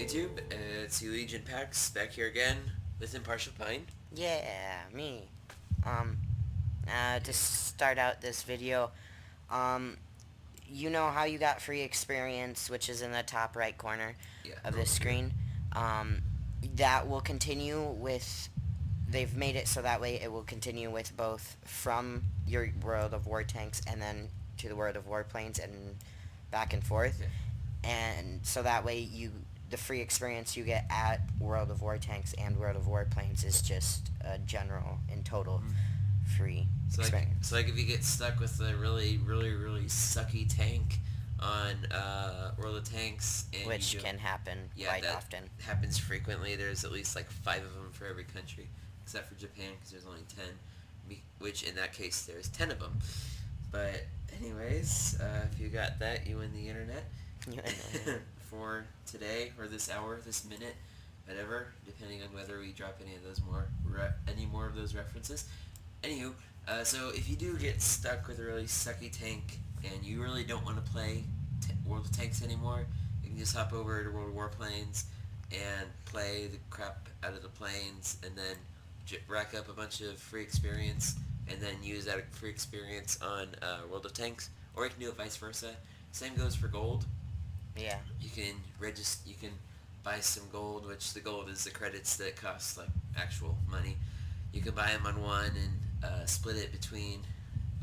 YouTube? It's Legion Pax back here again with ImpartialPine. Yeah, me. Um, to start out this video, um, you know how you got free experience, which is in the top right corner Yeah, of over this here. screen? Um, that will continue with. They've made it so that way it will continue with both from your World of War tanks and then to the World of War planes and back and forth. Yeah. And so that way the free experience you get at World of War tanks and World of War planes is just a general in total Mm. free So experience, like if you get stuck with a really sucky tank on World of Tanks and which you do, can happen yeah, quite that often. happens frequently. There's at least like 5 of them for every country, except for Japan because there's only 10. Which in that case there's 10 of them. But anyways, if you got that, you win the internet. For today or this hour, this minute, whatever, depending on whether we drop any more of those references. Anywho, so if you do get stuck with a really sucky tank and you really don't want to play World of Tanks anymore, you can just hop over to World of Warplanes and play the crap out of the planes, and then rack up a bunch of free experience, and then use that free experience on World of Tanks, or you can do it vice versa. Same goes for gold. Yeah. You can register. You can buy some gold, which the gold is the credits that cost like actual money. You can buy them on one and split it between,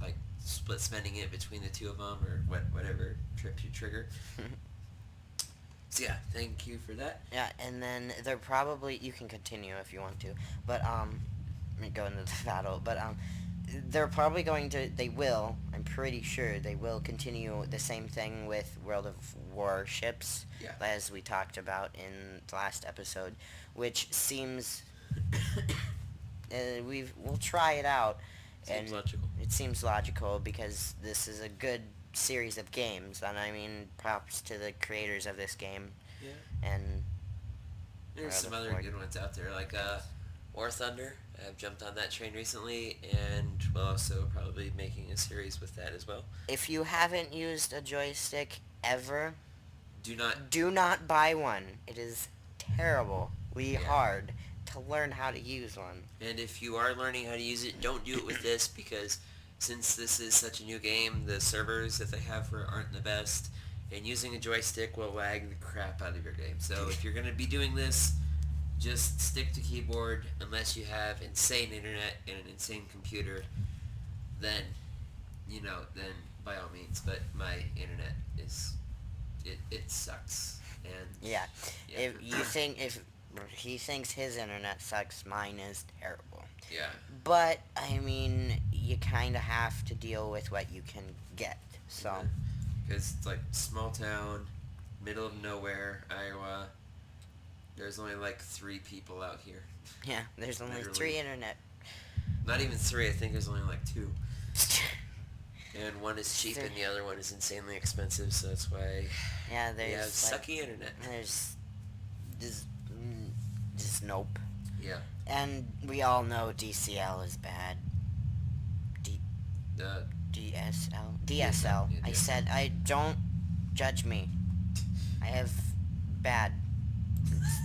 like split spending it between the two of them, or whatever trip you trigger. So yeah, thank you for that. Yeah, and then they're probably you can continue if you want to, but go into the battle, but they're probably going to they will I'm pretty sure they will continue the same thing with World of Warships Yeah. as we talked about in the last episode, which seems we'll try it out, Seems and logical. it seems logical because this is a good series of games, and I mean props to the creators of this game Yeah. and There's World some of other War. good ones out there, like Yes. War Thunder. I've jumped on that train recently, and we'll also probably making a series with that as well. If you haven't used a joystick ever, Do not. do not buy one. It is terribly Yeah. hard to learn how to use one. And if you are learning how to use it, don't do it with this, because since this is such a new game, the servers that they have for it aren't the best, and using a joystick will lag the crap out of your game. So if you're going to be doing this, just stick to keyboard unless you have insane internet and an insane computer. Then, then by all means. But my internet it sucks. And Yeah. yeah. If he thinks his internet sucks, mine is terrible. Yeah. But I mean, you kind of have to deal with what you can get. So, Because it's like small town, middle of nowhere, Iowa. There's only like 3 people out here. yeah, there's only Literally. 3 internet. Not even 3. I think there's only like 2. And one is cheap and the other one is insanely expensive, so that's why Yeah, we have there's like sucky internet. there's just nope. Yeah. And we all know DCL is bad. Uh, DSL? Yeah, DSL. I DSL. said, I don't judge me. I have bad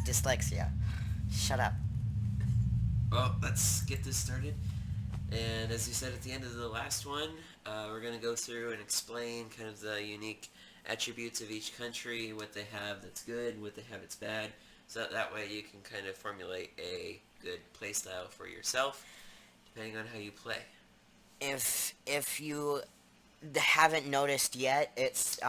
dyslexia. Shut up. well, let's get this started. And as you said at the end of the last one, we're going to go through and explain kind of the unique attributes of each country, what they have that's good, what they have that's bad, so that way you can kind of formulate a good playstyle for yourself, depending on how you play. If you haven't noticed yet, it's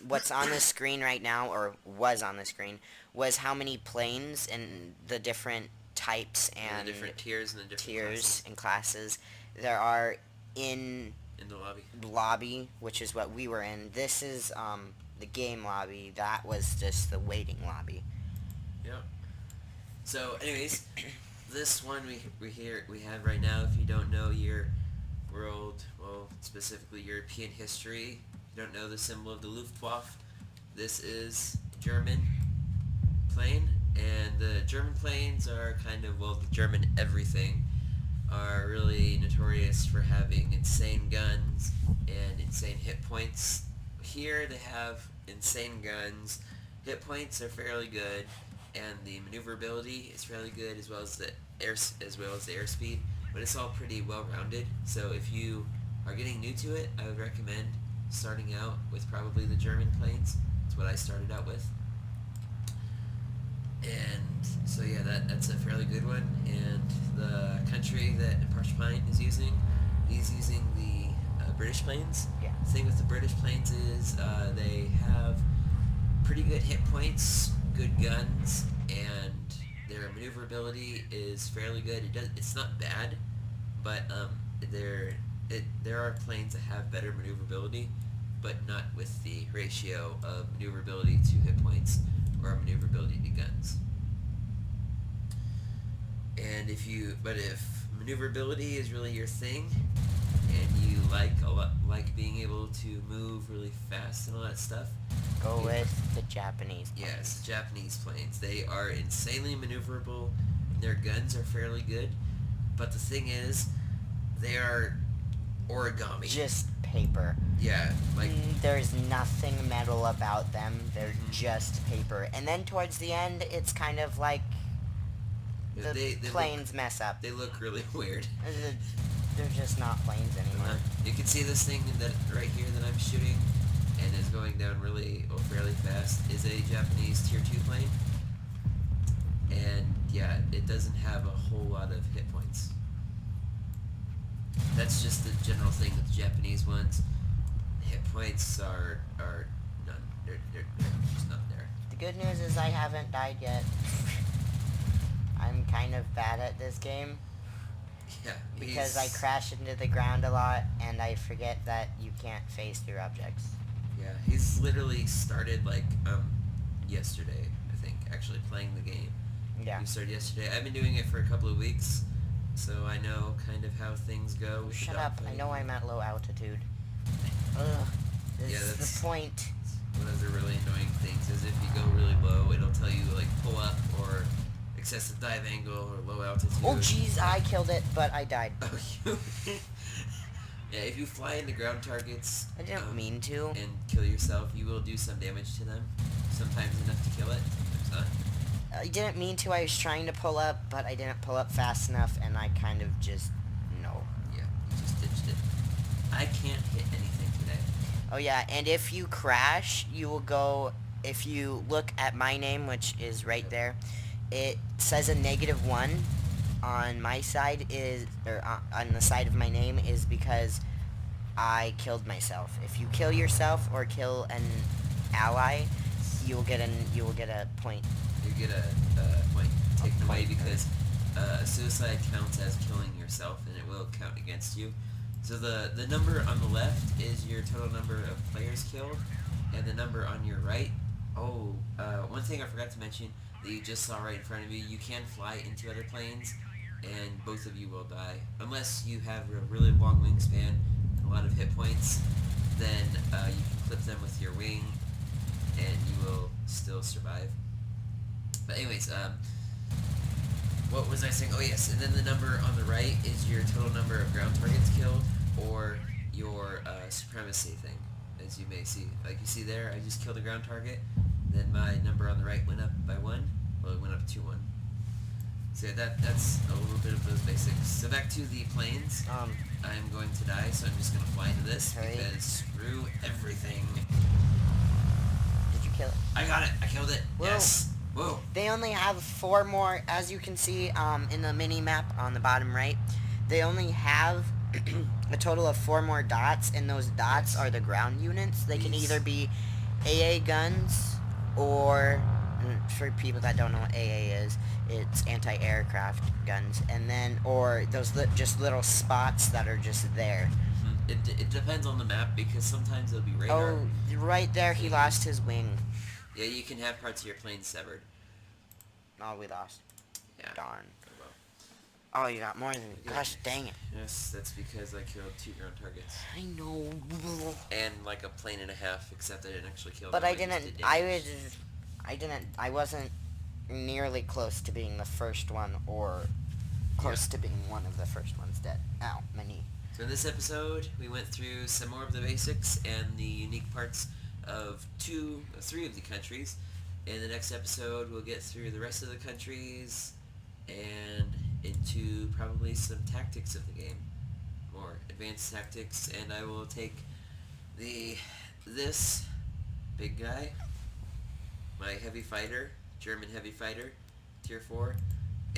what's on the screen right now, or was on the screen, was how many planes and the different types And and the different tiers and the different tiers classes and classes there are in in the lobby. lobby, which is what we were in. This is the game lobby. That was just the waiting lobby. Yeah. So, anyways, this one we have right now. If you don't know your world, well, specifically European history, you don't know the symbol of the Luftwaffe. This is German plane, and the German planes are kind of, well, the German everything are really notorious for having insane guns and insane hit points. Here they have insane guns. Hit points are fairly good. and the maneuverability is fairly good, as well as the airspeed. But it's all pretty well rounded. So if you are getting new to it, I would recommend starting out with probably the German planes. That's what I started out with. And so yeah, that's a fairly good one. And the country that ImpartialPine is using, he's using the British planes. Yeah. The thing with the British planes is they have pretty good hit points, good guns, and their maneuverability is fairly good. It's not bad, but there are planes that have better maneuverability, but not with the ratio of maneuverability to hit points or maneuverability to guns. And if maneuverability is really your thing, and you like being able to move really fast and all that stuff, Go with the Japanese planes. yes, Japanese planes. They are insanely maneuverable, and their guns are fairly good. But the thing is, they are origami. Just paper. Yeah, like There's nothing metal about them. They're just paper. And then towards the end, it's kind of like the they planes mess up. They look really weird. They're just not planes anymore. You can see this thing that right here that I'm shooting, and is going down fairly fast, is a Japanese Tier 2 plane. And yeah, it doesn't have a whole lot of hit points. That's just the general thing with the Japanese ones. Hit points are none. They're just not there. The good news is I haven't died yet. I'm kind of bad at this game. Yeah, Because I crash into the ground a lot, and I forget that you can't phase through objects. Yeah, he's literally started like yesterday, I think, actually playing the game. Yeah. He started yesterday. I've been doing it for a couple of weeks, so I know kind of how things go with Shut the up, I dogfighting. know I'm at low altitude. Ugh. This Yeah, is that's- the point. One of the really annoying things is if you go really low, it'll tell you like pull up or excessive dive angle or low altitude. Oh jeez, I killed it, but I died. Oh, you. Yeah, if you fly into ground targets I didn't mean to. and kill yourself, you will do some damage to them. Sometimes enough to kill it, sometimes not. I didn't mean to, I was trying to pull up, but I didn't pull up fast enough, and I kind of just... no. Yeah, you just ditched it. I can't hit anything today. Oh yeah, and if you crash, you will go... If you look at my name, which is right there, it says a -1 on my side on the side of my name is because I killed myself. If you kill yourself or kill an ally, you will get a point. You get a point taken away because suicide counts as killing yourself, and it will count against you. So the number on the left is your total number of players killed, and the number on your right. Oh, one thing I forgot to mention that you just saw right in front of you, you can fly into other planes, and both of you will die. Unless you have a really long wingspan and a lot of hit points, then you can clip them with your wing, and you will still survive. But anyways, what was I saying? Oh yes, and then the number on the right is your total number of ground targets killed, or your supremacy thing, as you may see. Like you see there, I just killed a ground target, then my number on the right went up by 1, well it went up 2-1. So that's a little bit of those basics. So back to the planes. I'm going to die, so I'm just going to fly into this, Hurry. because screw everything. Did you kill it? I got it! I killed it! Whoa. Yes! Whoa! They only have 4 more, as you can see in the mini-map on the bottom right. They only have a total of 4 more dots, and those dots are the ground units. They can either be AA guns, or, for people that don't know what AA is, it's anti-aircraft guns, and then, or those just little spots that are just there. It depends on the map, because sometimes it'll be radar. Oh, right there, he lost his wing. Yeah, you can have parts of your plane severed. Oh, we lost. Yeah. Darn. Oh, well. Oh, you got more than me. Gosh, dang it. Yes, that's because I killed 2 ground targets. I know. And like a plane and a half, except I didn't actually kill But them. I didn't, just did I damage. wasn't nearly close to being the first one, or close to being one of the first ones dead. Ow, my knee. So in this episode, we went through some more of the basics and the unique parts of 3 of the countries. In the next episode, we'll get through the rest of the countries and into probably some tactics of the game, more advanced tactics, and I will take this big guy, my heavy fighter, German heavy fighter, tier 4,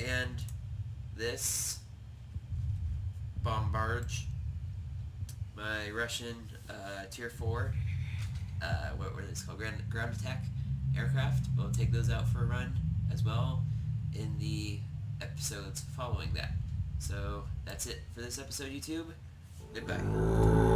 and this Bombarge, my Russian tier 4, what were these called? Ground attack aircraft. We'll take those out for a run as well in the episodes following that. So that's it for this episode, YouTube. Goodbye.